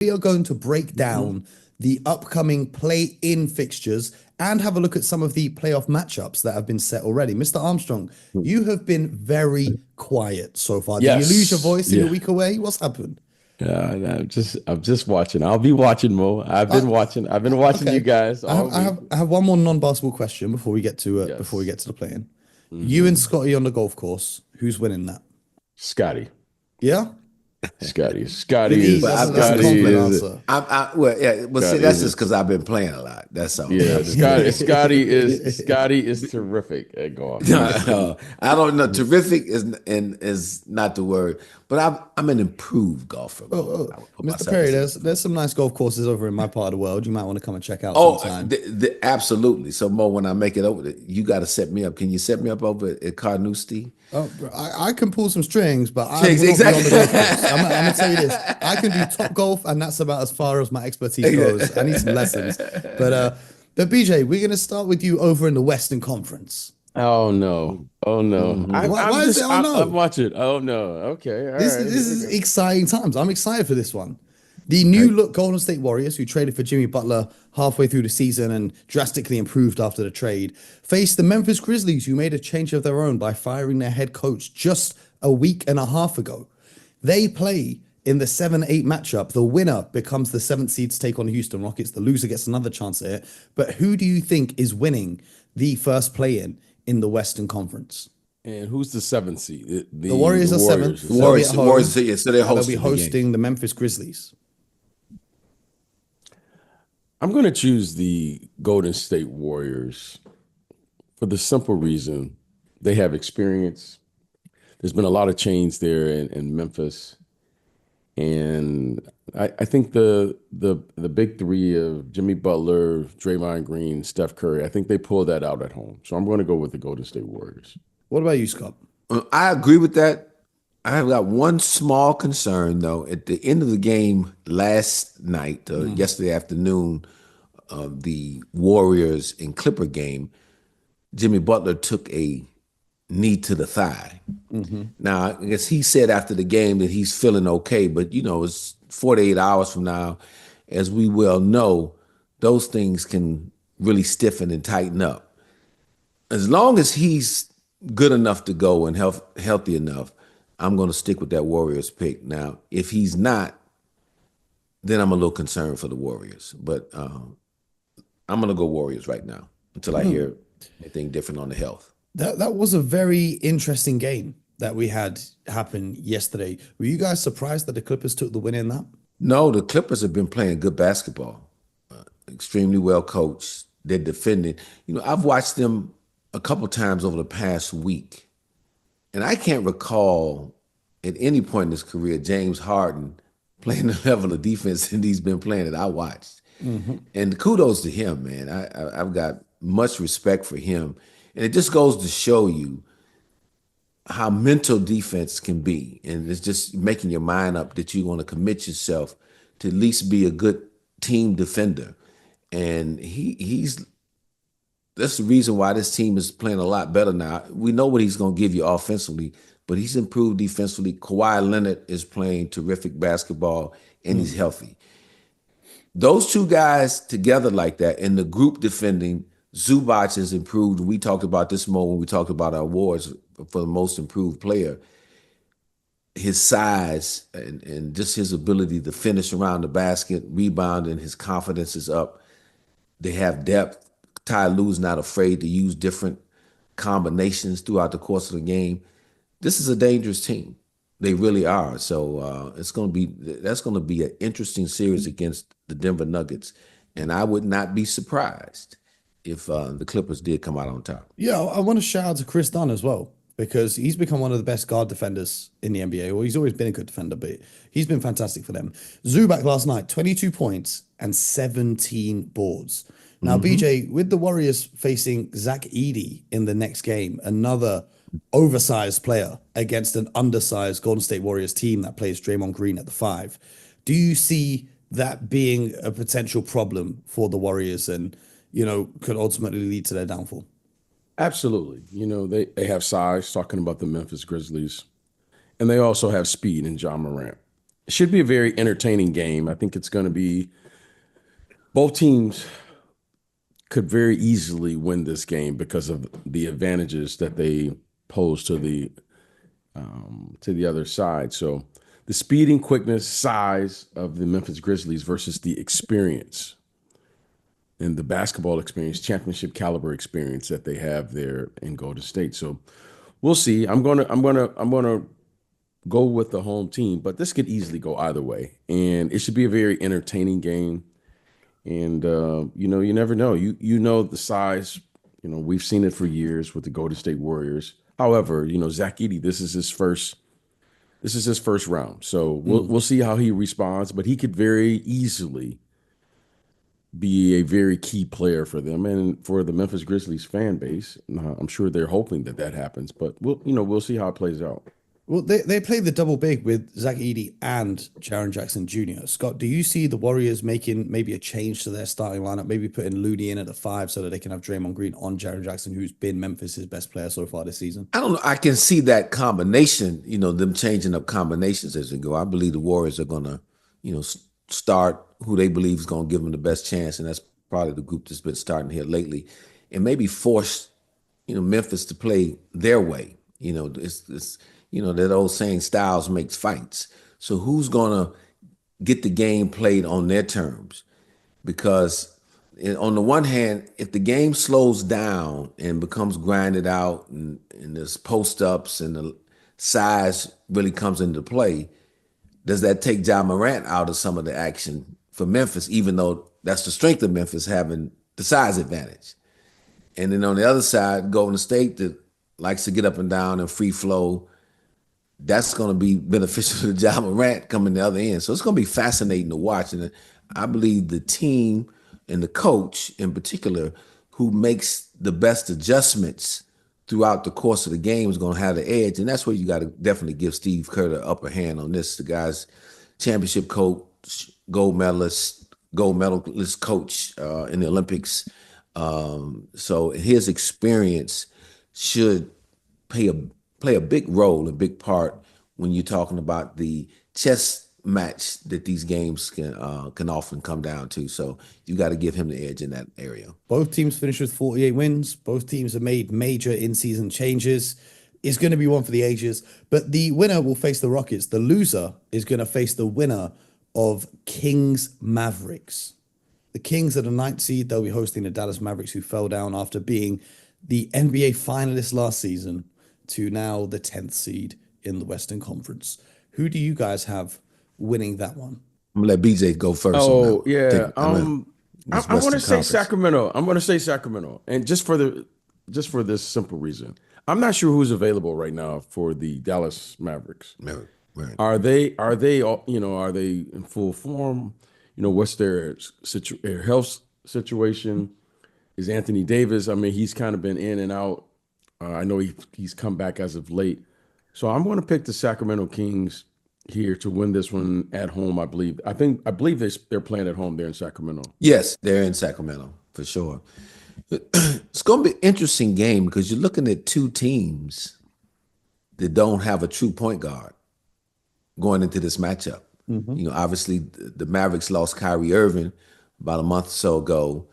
we are going to break down the upcoming play-in fixtures and have a look at some of the playoff matchups that have been set already. Mr. Armstrong, you have been very quiet so far. Did you lose your Yes. voice in your Yeah. week away? What's happened? I'm just watching. I'll be watching, Mo. I've Uh, been watching. I've been watching you okay. guys I have all I week. have I have one more non-basketball question before we get Yes. to the play-in. You and hmm Scotty on the golf course. Who's winning that? Scotty. Yeah? Scotty. With Scotty ease. is But That's a Scotty confident is answer. well, yeah, but see, Scotty that's just is because I've been playing a lot. That's all. yeah, I've been playing. Scotty is terrific at golf. Yes. I don't know. Terrific is not the word, but I'm an improved golfer, Oh, Mo. oh, I would put Mr. myself Perry, as an there's some nice golf courses over in my part of the world. You might want to come and check out Oh, sometime. absolutely. So Mo, when I make it over, you got to set me up. Can you set me up over at Carnoustie? Oh, bro, I can pull some strings, but I Chicks, will not be on the exactly. golf course. I'm gonna tell you this: I can do top golf, and that's about as far as my expertise goes. I need some lessons, but BJ, we're gonna start with you over in the Western Conference. Oh no. Oh no. Mhm. Why is it? Oh I'm no! watching. Oh no. Okay. All This right. is Here this we is go. exciting times. I'm excited for this one. The new Okay. look Golden State Warriors, who traded for Jimmy Butler halfway through the season and drastically improved after the trade, faced the Memphis Grizzlies, who made a change of their own by firing their head coach just a week and a half ago. They play in the 7-8 matchup. The winner becomes the seventh seed to take on Houston Rockets. The loser gets another chance at it. But who do you think is winning the first play in the Western Conference? And who's the seventh seed? The The Warriors are Warriors seventh. are They'll be seventh at Warriors, seed. home, Warriors. Yeah, so they're and they'll be hosting the game. hosting the Memphis Grizzlies. I'm going to choose the Golden State Warriors for the simple reason they have experience. There's been a lot of change there in Memphis, and I think the big three of Jimmy Butler, Draymond Green, Steph Curry, I think they pulled that out at home. So I'm going to go with the Golden State Warriors. What about you, Scott? I agree with that. I have got one small concern though. At the end of the game last night, yesterday afternoon, the Warriors and Clipper game, Jimmy Butler took a knee to the thigh. Now, I guess he said after the game that he's feeling okay, but it's 48 hours from now. As we well know, those things can really stiffen and tighten up. As long as he's good enough to go and healthy enough, I'm going to stick with that Warriors pick. Now, if he's not, then I'm a little concerned for the Warriors. But I'm going to go Warriors right now until I hear anything different on the health. That was a very interesting game that we had happen yesterday. Were you guys surprised that the Clippers took the win in that? No, the Clippers have been playing good basketball, extremely well coached. They're defending. I've watched them a couple times over the past week, and I can't recall at any point in his career James Harden playing the level of defense that he's been playing that I watched. And kudos to him, man. I've got much respect for him, and it just goes to show you how mental defense can be. And it's just making your mind up that you want to commit yourself to at least be a good team defender. And he's that's the reason why this team is playing a lot better now. We know what he's going to give you offensively, but he's improved defensively. Kawhi Leonard is playing terrific basketball and he's healthy. Those two guys together like that and the group defending, Zubac has improved. We talked about this more when we talked about our awards for the most improved player. His size and just his ability to finish around the basket, rebound, and his confidence is up. They have depth. Ty Lue's not afraid to use different combinations throughout the course of the game. This is a dangerous team. They really are. So that's going to be an interesting series against the Denver Nuggets, and I would not be surprised if the Clippers did come out on top. Yeah, I want to shout out to Chris Dunn as well because he's become one of the best guard defenders in the NBA. Well, he's always been a good defender, but he's been fantastic for them. Zubac last night, 22 points and 17 boards. Now, BJ, with the Warriors facing Zach Edey in the next game, another oversized player against an undersized Golden State Warriors team that plays Draymond Green at the five, do you see that being a potential problem for the Warriors and, could ultimately lead to their downfall? Absolutely. They have size, talking about the Memphis Grizzlies, and they also have speed in John Morant. should be a very entertaining game. I think it's going to be both teams could very easily win this game because of the advantages that they pose to the other side. So the speed and quickness, size of the Memphis Grizzlies versus the experience and the basketball experience, championship caliber experience that they have there in Golden State. So we'll see. I'm gonna go with the home team, but this could easily go either way, and it should be a very entertaining game. And you never know. You know the size. We've seen it for years with the Golden State Warriors. However, Zach Edey, this is his first round, so we'll see how he responds. But he could very easily be a very key player for them and for the Memphis Grizzlies fan base. I'm sure they're hoping that happens, but we'll see how it plays out. Well, they played the double big with Zach Edey and Jaren Jackson Jr. Scott, do you see the Warriors making maybe a change to their starting lineup, maybe putting Looney in at the 5 so that they can have Draymond Green on Jaren Jackson, who's been Memphis's best player so far this season? I don't know. I can see that combination, them changing up combinations as they go. I believe the Warriors are going to, start who they believe is going to give them the best chance. And that's probably the group that's been starting here lately, and maybe force, Memphis to play their way. It's that old saying, styles makes fights. So who's going to get the game played on their terms? Because on the one hand, if the game slows down and becomes grinded out and there's post-ups and the size really comes into play, does that take Ja Morant out of some of the action for Memphis, even though that's the strength of Memphis, having the size advantage? And then on the other side, Golden State that likes to get up and down and free flow, that's going to be beneficial to Ja Morant coming the other end. So it's going to be fascinating to watch. And I believe the team and the coach in particular who makes the best adjustments throughout the course of the game is going to have the edge. And that's where you got to definitely give Steve Kerr the upper hand on this. The guy's championship coach, gold medalist coach in the Olympics. So his experience should play a big role, a big part when you're talking about the chess match that these games can often come down to. So you got to give him the edge in that area. Both teams finished with 48 wins. Both teams have made major in-season changes. It's going to be one for the ages, but the winner will face the Rockets. The loser is going to face the winner of Kings Mavericks. The Kings are the 9th seed. They'll be hosting the Dallas Mavericks, who fell down after being the NBA finalists last season to now the 10th seed in the Western Conference. Who do you guys have winning that one? I'm gonna let BJ go first. Oh, yeah. I want to say Sacramento. I'm going to say Sacramento, and just for this simple reason, I'm not sure who's available right now for the Dallas Mavericks. Right. Are they in full form? What's their health situation? Is Anthony Davis? I mean, he's kind of been in and out. I know he's come back as of late. So I'm going to pick the Sacramento Kings here to win this one at home, I believe. I believe they're playing at home there in Sacramento. Yes, they're in Sacramento for sure. It's going to be an interesting game because you're looking at two teams that don't have a true point guard going into this matchup. Obviously the Mavericks lost Kyrie Irving about a month or so ago.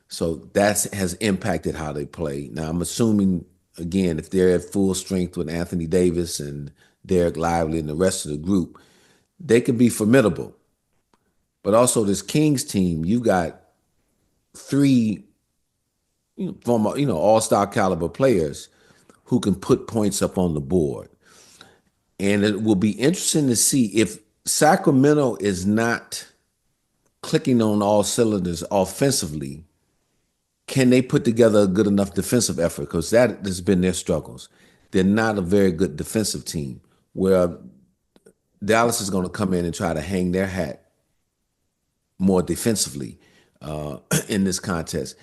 So that has impacted how they play. Now, I'm assuming, again, if they're at full strength with Anthony Davis and Derek Lively and the rest of the group, they can be formidable. But also this Kings team, you got 3 former, all-star caliber players who can put points up on the board. And it will be interesting to see if Sacramento is not clicking on all cylinders offensively, can they put together a good enough defensive effort? Because that has been their struggles. They're not a very good defensive team, where Dallas is going to come in and try to hang their hat more defensively in this contest.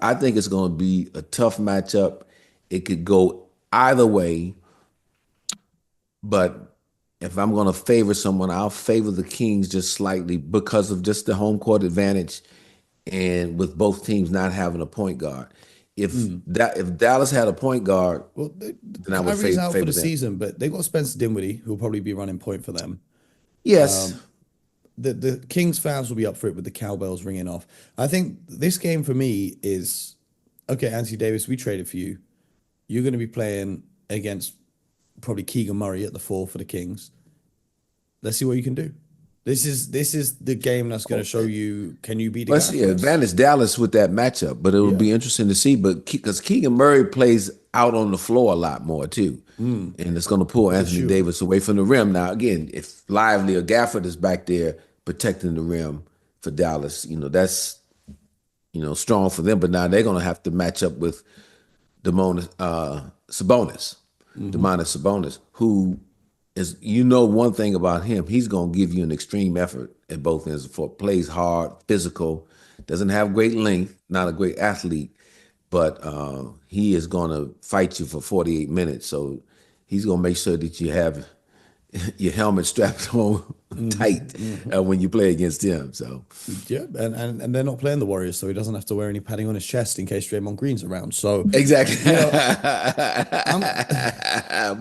I think it's going to be a tough matchup. It could go either way, but if I'm going to favor someone, I'll favor the Kings just slightly because of just the home court advantage and with both teams not having a point guard. If Dallas had a point guard, Well, then I would Kyrie's out for favor the them. season, but they've got Spencer Dinwiddie, who'll probably be running point for them. Yes. The Kings fans will be up for it with the cowbells ringing off. I think this game for me is okay. Anthony Davis, we traded for you. You're going to be playing against probably Keegan Murray at the 4 for the Kings. Let's see what you can do. This is the game that's going to show you, can you be the Let's guy see, for us? advantage Dallas with that matchup, but it will Yeah. be interesting to see. But because Keegan Murray plays out on the floor a lot more too, and it's going to pull Anthony shooter. Davis away from the rim. Now, again, if Lively or Gafford is back there protecting the rim for Dallas, that's strong for them. But now they're going to have to match up with Sabonis, Demonis Sabonis, who is one thing about him, he's going to give you an extreme effort at both ends. For plays hard, physical, doesn't have great length, not a great athlete, but he is going to fight you for 48 minutes. So he's going to make sure that you have your helmet strapped on tight when you play against him. So Yeah, and they're not playing the Warriors, so he doesn't have to wear any padding on his chest in case Draymond Green's around. So exactly,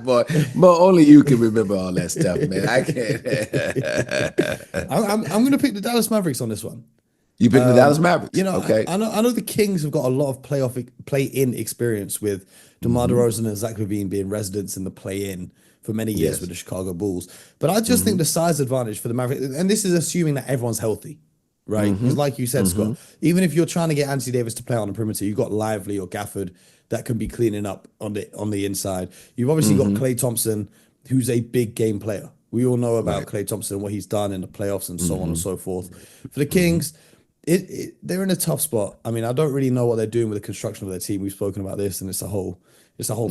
but only you can remember all that stuff, man. I can't. I'm going to pick the Dallas Mavericks on this one. You picked the Dallas Mavericks. Okay. I know the Kings have got a lot of play-in experience with DeMar DeRozan and Zach LaVine being residents in the play-in for many years Yes. with the Chicago Bulls. But I just think the size advantage for the Mavericks, and this is assuming that everyone's healthy, right? Because like you said, Scott, even if you're trying to get Anthony Davis to play on the perimeter, you've got Lively or Gafford that can be cleaning up on the inside. You've obviously got Klay Thompson, who's a big game player. We all know about Klay Thompson, what he's done in the playoffs and so on and so forth. For the Kings, they're in a tough spot. I mean, I don't really know what they're doing with the construction of their team. We've spoken about this, and it's a whole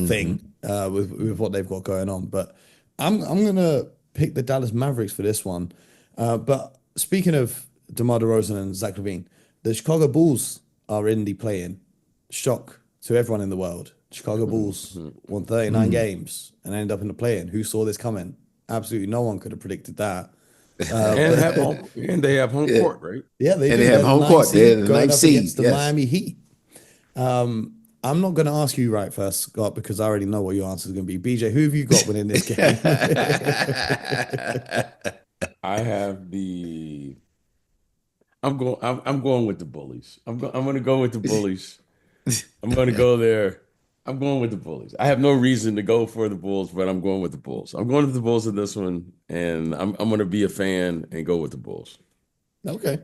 thing with what they've got going on. But I'm gonna pick the Dallas Mavericks for this one. But speaking of DeMar DeRozan and Zach LaVine, the Chicago Bulls are in the play-in. Shock to everyone in the world. Chicago Bulls won 39 games and ended up in the play-in. Who saw this coming? Absolutely no one could have predicted that. And they have home court, right? Yeah, they And do. they have They're home the court. ninth They're seed the going ninth up seed, against the yes. Miami Heat. I'm not going to ask you right first, Scott, because I already know what your answer is going to be. BJ, who have you got winning this game? I have the. I'm going with the Bullies. I'm going to go with the Bullies. I'm going to go there. I'm going with the Bullies. I have no reason to go for the Bulls, but I'm going with the Bulls. I'm going with the Bulls in this one, and I'm going to be a fan and go with the Bulls. Okay.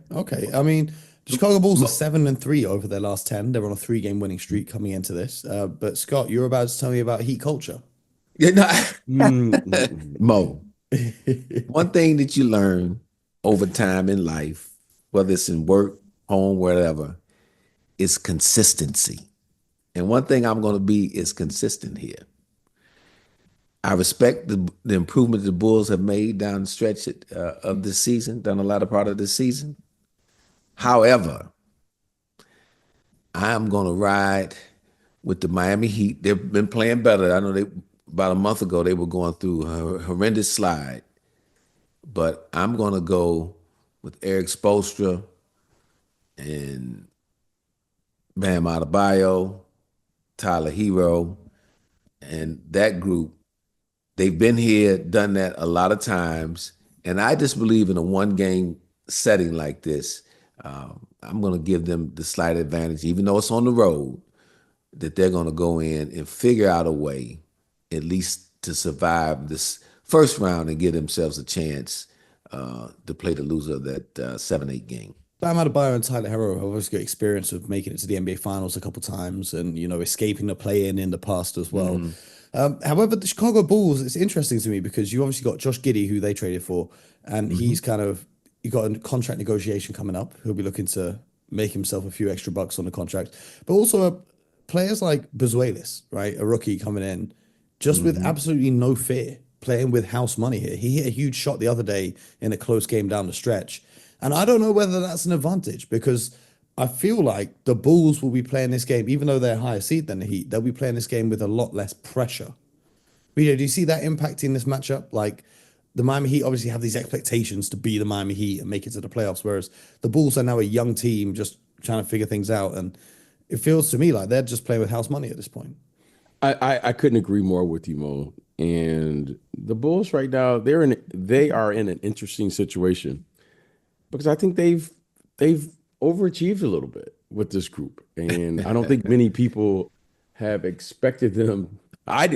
I mean, the Chicago Bulls are 7-3 over their last 10. They're on a 3-game winning streak coming into this. But Scott, you're about to tell me about Heat culture. Yeah, Mo, one thing that you learn over time in life, whether it's in work, home, whatever, is consistency. And one thing I'm going to be is consistent here. I respect the improvement the Bulls have made down the stretch of this season, down the latter part of this season. However, I'm going to ride with the Miami Heat. They've been playing better. I know about a month ago they were going through a horrendous slide, but I'm going to go with Eric Spoelstra and Bam Adebayo, Tyler Herro, and that group. They've been here, done that a lot of times, and I just believe in a one-game setting like this, I'm going to give them the slight advantage, even though it's on the road, that they're going to go in and figure out a way, at least to survive this first round and give themselves a chance to play the loser of that 7-8 game. Bam Adebayo and Tyler Herro have obviously got experience of making it to the NBA Finals a couple times and, escaping the play-in in the past as well. However, the Chicago Bulls, it's interesting to me because you obviously got Josh Giddey, who they traded for, and he got a contract negotiation coming up. He'll be looking to make himself a few extra bucks on the contract. But also players like Bazuelis, right? A rookie coming in, just with absolutely no fear, playing with house money here. He hit a huge shot the other day in a close game down the stretch. And I don't know whether that's an advantage because I feel like the Bulls will be playing this game, even though they're higher seed than the Heat, they'll be playing this game with a lot less pressure. Vito, do you see that impacting this matchup? Like the Miami Heat obviously have these expectations to be the Miami Heat and make it to the playoffs, whereas the Bulls are now a young team just trying to figure things out. And it feels to me like they're just playing with house money at this point. I couldn't agree more with you, Mo. And the Bulls right now, they are in an interesting situation because I think they've overachieved a little bit with this group. And I don't think many people have expected them.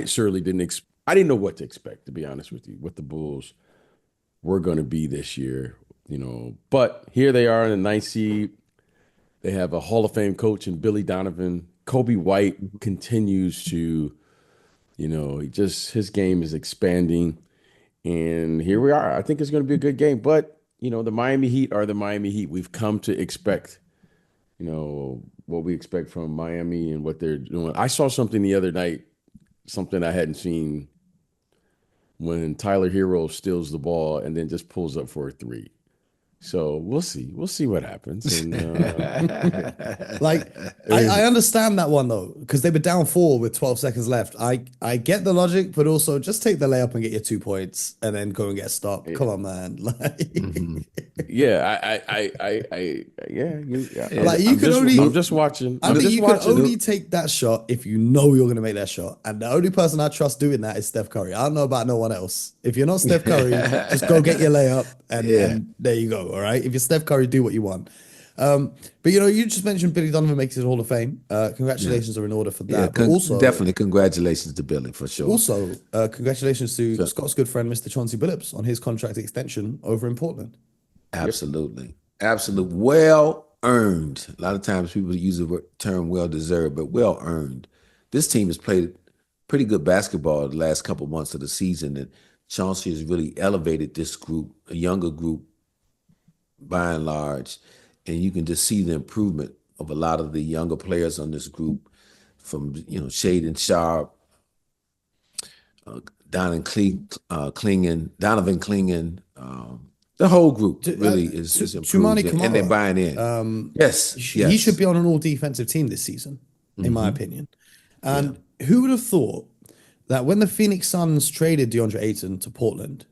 Surely didn't I didn't know what to expect, to be honest with you, what the Bulls were going to be this year, But here they are in the ninth seed. They have a Hall of Fame coach in Billy Donovan. Kobe White continues to, his game is expanding. And here we are. I think it's going to be a good game. But, the Miami Heat are the Miami Heat. We've come to expect, what we expect from Miami and what they're doing. I saw something the other night, something I hadn't seen, when Tyler Herro steals the ball and then just pulls up for a three. So we'll see. We'll see what happens. And Like, I understand that one though, because they were down 4 with 12 seconds left. I get the logic, but also just take the layup and get your 2 points and then go and get a stop. Come on, man. yeah, Like, you can only. I'm just watching. I I'm think just you can watching. only take that shot if you know you're going to make that shot. And the only person I trust doing that is Steph Curry. I don't know about no one else. If you're not Steph Curry, just go get your layup and there you go. All right. If you're Steph Curry, do what you want. But you just mentioned Billy Donovan makes it Hall of Fame. Congratulations are in order for that. But also, definitely congratulations to Billy for sure. Also, congratulations to Scott's good friend, Mr. Chauncey Billups, on his contract extension over in Portland. Absolutely. Absolutely. Well earned. A lot of times people use the term well deserved, but well earned. This team has played pretty good basketball the last couple of months of the season, and Chauncey has really elevated this group, a younger group by and large, and you can just see the improvement of a lot of the younger players on this group, from Shaden Sharp, Donovan Clingan, the whole group really is improved, and they're buying in. Yes, he should be on an all-defensive team this season, in my opinion. And who would have thought that when the Phoenix Suns traded DeAndre Ayton to Portland,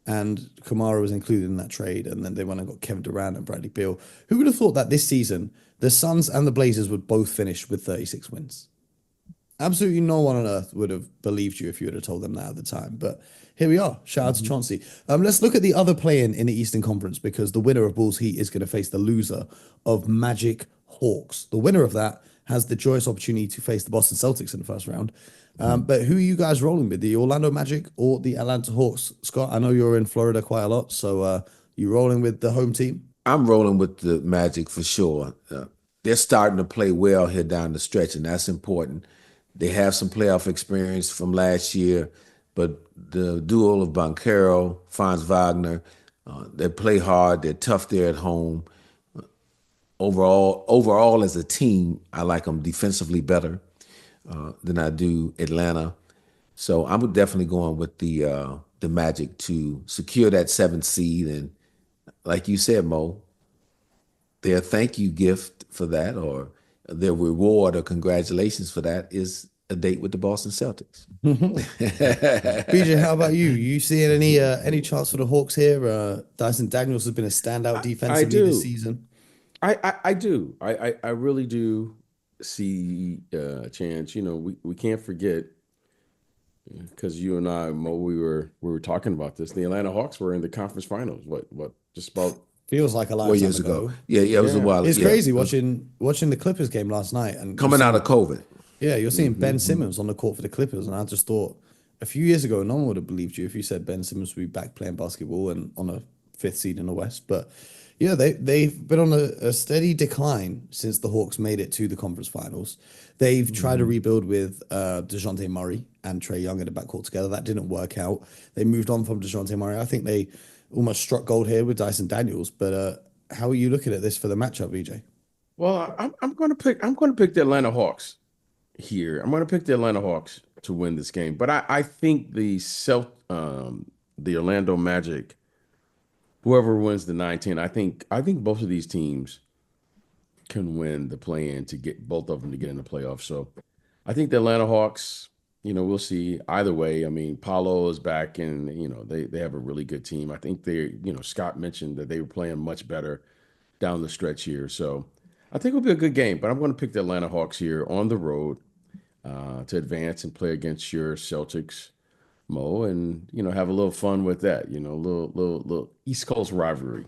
and Kamara was included in that trade, and then they went and got Kevin Durant and Bradley Beal, who would have thought that this season the Suns and the Blazers would both finish with 36 wins? Absolutely no one on earth would have believed you if you would have told them that at the time. But here we are. Shout out to Chauncey. Let's look at the other play-in in the Eastern Conference, because the winner of Bulls Heat is going to face the loser of Magic Hawks. The winner of that has the joyous opportunity to face the Boston Celtics in the first round. But who are you guys rolling with, the Orlando Magic or the Atlanta Hawks? Scott, I know you're in Florida quite a lot, so you rolling with the home team? I'm rolling with the Magic for sure. They're starting to play well here down the stretch, and that's important. They have some playoff experience from last year, but the duo of Banchero, Franz Wagner, they play hard. They're tough there at home. Overall, as a team, I like them defensively better than I do Atlanta. So I'm definitely going with the Magic to secure that 7th seed, and like you said, Mo, their thank you gift for that, or their reward or congratulations for that, is a date with the Boston Celtics. BJ, how about you? You seeing any chance for the Hawks here? Dyson Daniels has been a standout defensively this season. I do. I really do see a chance. We can't forget, because you and I, Mo, we were talking about this. The Atlanta Hawks were in the conference finals. What just about feels like a lifetime 4 years ago. Yeah, it was a while. It's crazy watching the Clippers game last night and coming out of COVID. Yeah, you're seeing Ben Simmons on the court for the Clippers, and I just thought a few years ago no one would have believed you if you said Ben Simmons would be back playing basketball and on a 5th seed in the West. But yeah, they've been on a steady decline since the Hawks made it to the conference finals. They've tried to rebuild with DeJounte Murray and Trae Young in the backcourt together. That didn't work out. They moved on from DeJounte Murray. I think they almost struck gold here with Dyson Daniels. But how are you looking at this for the matchup, VJ? Well, I'm going to pick the Atlanta Hawks here. I'm going to pick the Atlanta Hawks to win this game. But I think the Orlando Magic, whoever wins the 9-10, I think both of these teams can win the play-in to get both of them to get in the playoffs. So I think the Atlanta Hawks, we'll see. Either way, I mean, Paolo is back, and they have a really good team. I think Scott mentioned that they were playing much better down the stretch here. So I think it'll be a good game, but I'm going to pick the Atlanta Hawks here on the road to advance and play against your Celtics. Mo, and have a little fun with that. A little East Coast rivalry.